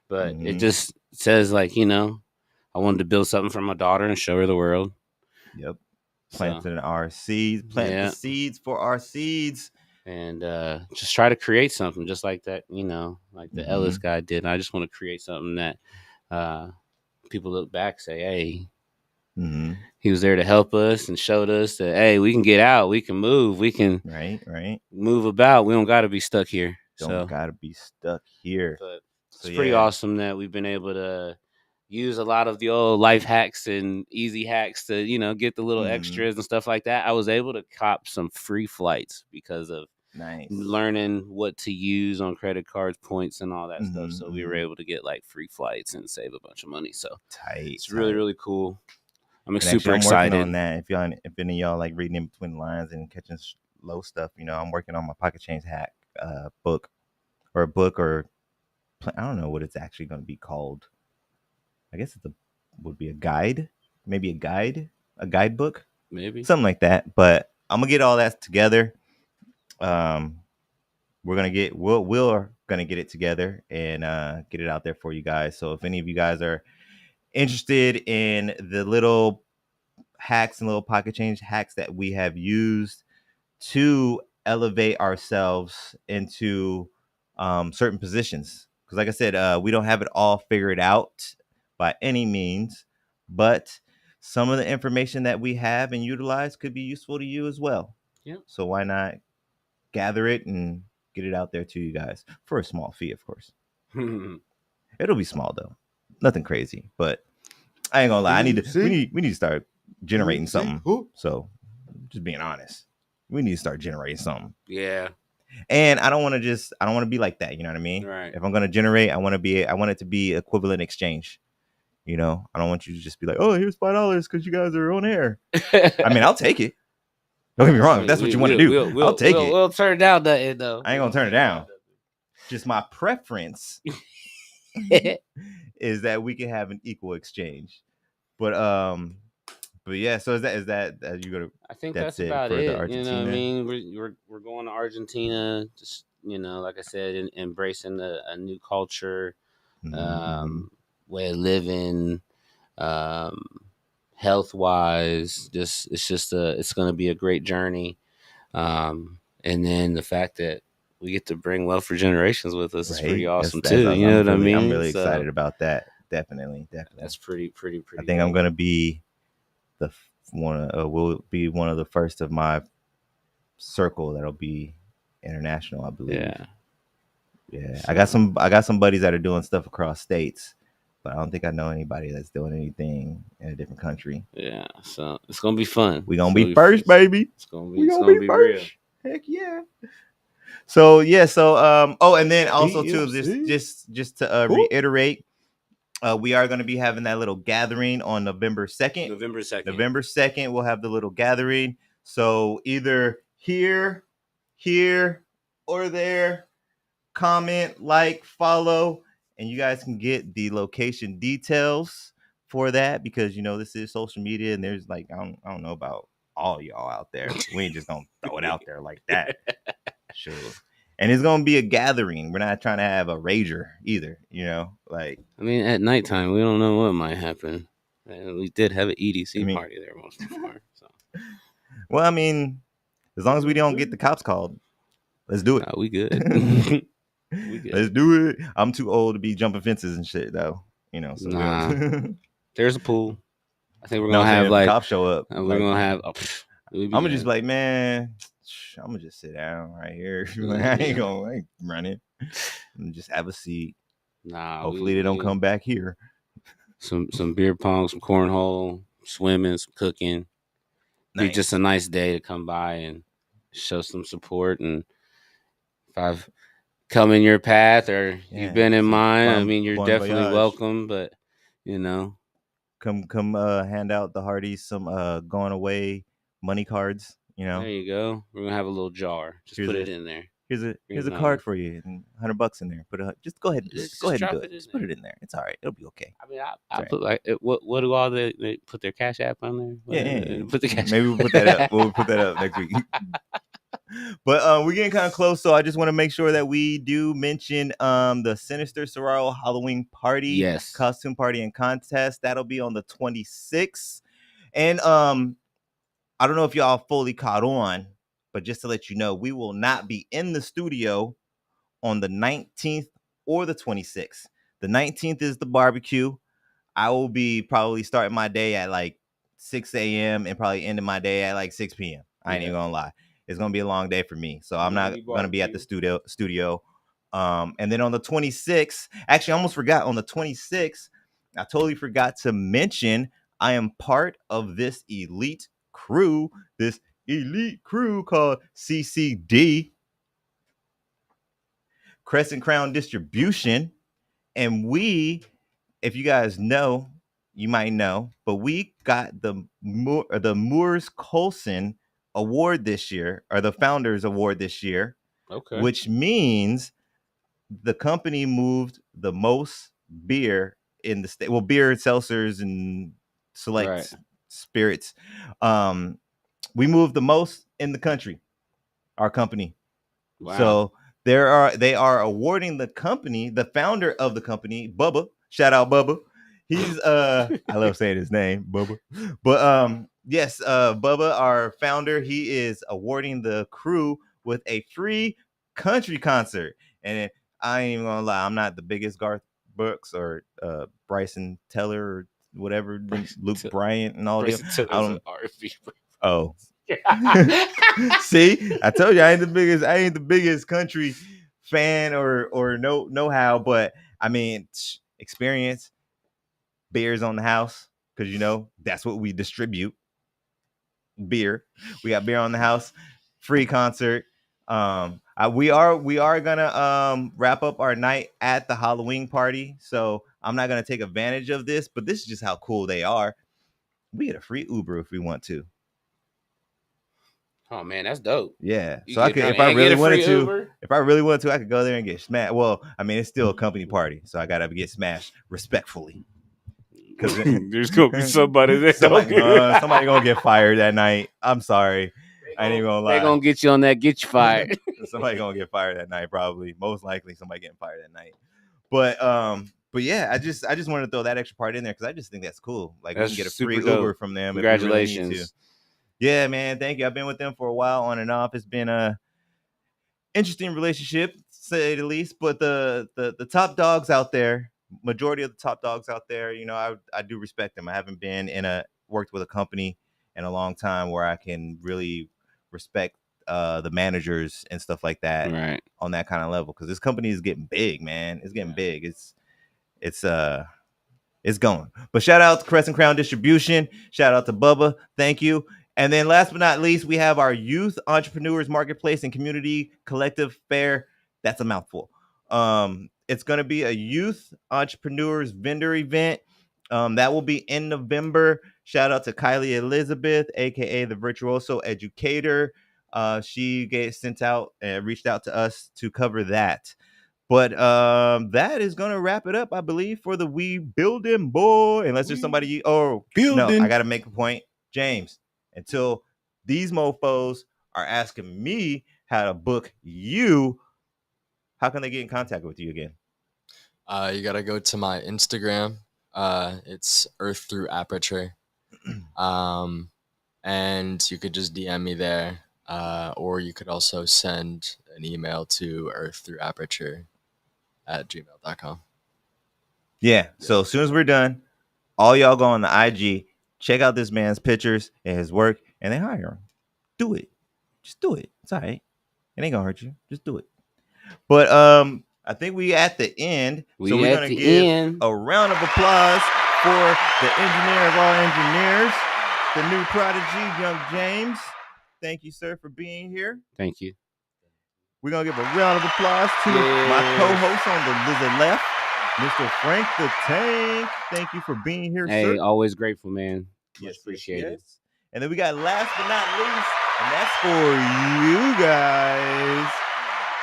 But it just says like, I wanted to build something for my daughter and show her the world. Yep. Planting our seeds. Plant the seeds for our seeds. And just try to create something just like that, like the Ellis guy did. And I just want to create something that people look back, say, hey, he was there to help us and showed us that, hey, we can get out, we can move, we can move about. We don't got to be stuck here. But it's pretty awesome that we've been able to use a lot of the old life hacks and easy hacks to, get the little extras and stuff like that. I was able to cop some free flights because of learning what to use on credit cards, points, and all that stuff. So we were able to get like free flights and save a bunch of money. So it's really, really cool. I'm super excited on that. If any of y'all like reading in between the lines and catching low stuff, I'm working on my pocket change hack book, or I don't know what it's actually going to be called. I guess would be a guide, maybe a guidebook, maybe something like that. But I'm gonna get all that together. We're gonna get we're gonna get it together and get it out there for you guys. So if any of you guys are interested in the little hacks and little pocket change hacks that we have used to elevate ourselves into certain positions, because like I said, we don't have it all figured out by any means, but some of the information that we have and utilize could be useful to you as well. Yep. So why not gather it and get it out there to you guys for a small fee, of course. It'll be small though, nothing crazy, but I ain't gonna lie. We need to start generating something. So, just being honest, we need to start generating something. Yeah. And I don't want to be like that. You know what I mean? Right. If I'm gonna generate, I want it to be equivalent exchange. You know, I don't want you to just be like, oh, here's $5 because you guys are on air. I mean, I'll take it. Don't get me wrong. If that's what you want to do, I'll take it. We'll turn down that though. I ain't gonna turn it down. Just my preference is that we can have an equal exchange. But yeah. So is that you gonna? I think that's about for it. the Argentina? You know what I mean? We're going to Argentina. Just like I said, embracing a new culture, way of living, health wise. It's going to be a great journey. And then the fact that we get to bring Love for Generations with us is pretty awesome too. You know what I mean? I'm really excited about that. Definitely. That's pretty. I think I'm gonna be will be one of the first of my circle that'll be international, I believe. Yeah. So, I got some buddies that are doing stuff across states, but I don't think I know anybody that's doing anything in a different country. Yeah, so it's gonna be fun. We're gonna be first, baby. It's gonna be first. Real. Heck yeah. So and then also too, just to reiterate, we are going to be having that little gathering on November 2nd. November 2nd, we'll have the little gathering. So either here, or there, comment, like, follow, and you guys can get the location details for that, because this is social media and there's like I don't know about all y'all out there. We ain't just gonna throw it out there like that. Sure. And it's gonna be a gathering. We're not trying to have a rager either, like I mean, at nighttime we don't know what might happen. And we did have an EDC party there once before. So well, I mean, as long as we don't get the cops called, let's do it. We good. We good. Let's do it. I'm too old to be jumping fences and shit though. So nah. There's a pool. I think we're gonna have like cops show up. We're gonna have I'm gonna just like, man, I'm gonna just sit down right here. I ain't running. And just have a seat. Nah. Hopefully they don't come back here. Some beer pong, some cornhole, swimming, some cooking. Nice. Be just a nice day to come by and show some support. And if I've come in your path or you've been in mine, I mean, you're definitely welcome. But come hand out the Hardys some going away money cards. There you go. We're gonna have a little jar. Just put it in there. Here's a card for you, and $100 in there. Just go ahead and do it. Just put it in there. It's all right. It'll be okay. I mean, I'll put like what do all they put their Cash App on there? Yeah. Put the Cash. Maybe we'll put that up. We'll put that up next week. But we're getting kind of close, so I just want to make sure that we do mention the Sinister Soraro Halloween party, costume party and contest. That'll be on the 26th, and I don't know if y'all fully caught on, but just to let you know, we will not be in the studio on the 19th or the 26th. The 19th is the barbecue. I will be probably starting my day at like 6 a.m. and probably ending my day at like 6 p.m. I ain't even gonna lie. It's gonna be a long day for me. So I'm not gonna be at the studio. And then on the 26th, actually I almost forgot, on the 26th, I totally forgot to mention I am part of this elite crew called CCD, Crescent Crown Distribution. And we, if you guys know, you might know, but we got the Moores Colson Award this year, or the Founders Award this year. Okay. Which means the company moved the most beer in the state. Well, beer, seltzers, and select spirits. We move the most in the country, our company. Wow. So they are awarding the company, the founder of the company, Bubba. Shout out Bubba. He's I love saying his name, Bubba. But yes, Bubba, our founder, he is awarding the crew with a free country concert. And I ain't even gonna lie, I'm not the biggest Garth Brooks or Bryson Teller or whatever, Luke Bryant and all this. I don't. Oh. See, I told you I ain't the biggest country fan or know how, but I mean experience, beers on the house, because that's what we distribute. Beer. We got beer on the house, free concert. We are gonna wrap up our night at the Halloween party. So I'm not gonna take advantage of this, but this is just how cool they are. We get a free Uber if we want to. Oh man, that's dope. Yeah. So I could, if I really wanted to, I could go there and get smashed. Well, I mean, it's still a company party, so I gotta get smashed respectfully. Because there's gonna be somebody there. Somebody gonna get fired that night. I'm sorry. I ain't even gonna lie. They're gonna get you on that, get you fired. Somebody gonna get fired that night, probably. Most likely somebody getting fired that night. But yeah, I just wanted to throw that extra part in there because I just think that's cool. Like we can get a free Uber from them. Congratulations. If we really need to. Yeah, man. Thank you. I've been with them for a while, on and off. It's been a interesting relationship, to say the least. But the top dogs out there, majority of the top dogs out there, I do respect them. I haven't worked with a company in a long time where I can really respect the managers and stuff like that on that kind of level. Because this company is getting big, man. It's getting big. It's going. But shout out to Crescent Crown Distribution. Shout out to Bubba. Thank you. And then last but not least, we have our Youth Entrepreneurs Marketplace and Community Collective Fair. That's a mouthful. It's going to be a Youth Entrepreneurs Vendor event. That will be in November. Shout out to Kylie Elizabeth, a.k.a. the Virtuoso Educator. She reached out to us to cover that. But that is going to wrap it up, I believe, for the We Building Boy. Unless there's somebody... Oh, no, I got to make a point. James, until these mofos are asking me how to book you, how can they get in contact with you again? You got to go to my Instagram. It's Earth Through Aperture. And you could just DM me there. Or you could also send an email to earththroughaperture@gmail.com. Yeah. So as soon as we're done, all y'all go on the IG, check out this man's pictures and his work, and then hire him. Do it. Just do it. It's all right. It ain't gonna hurt you. Just do it. But I think we at the end. So we're gonna give a round of applause for the engineer of all engineers, the new prodigy, young James. Thank you, sir, for being here. Thank you. We're gonna give a round of applause to my co-host on the left, Mr. Frank the Tank. Thank you for being here, sir. Hey, always grateful, man. Yes, appreciate it. And then we got last but not least, and that's for you guys.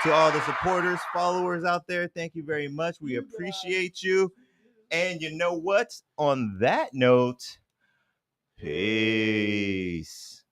To all the supporters, followers out there, thank you very much. We appreciate you. And you know what? On that note, peace.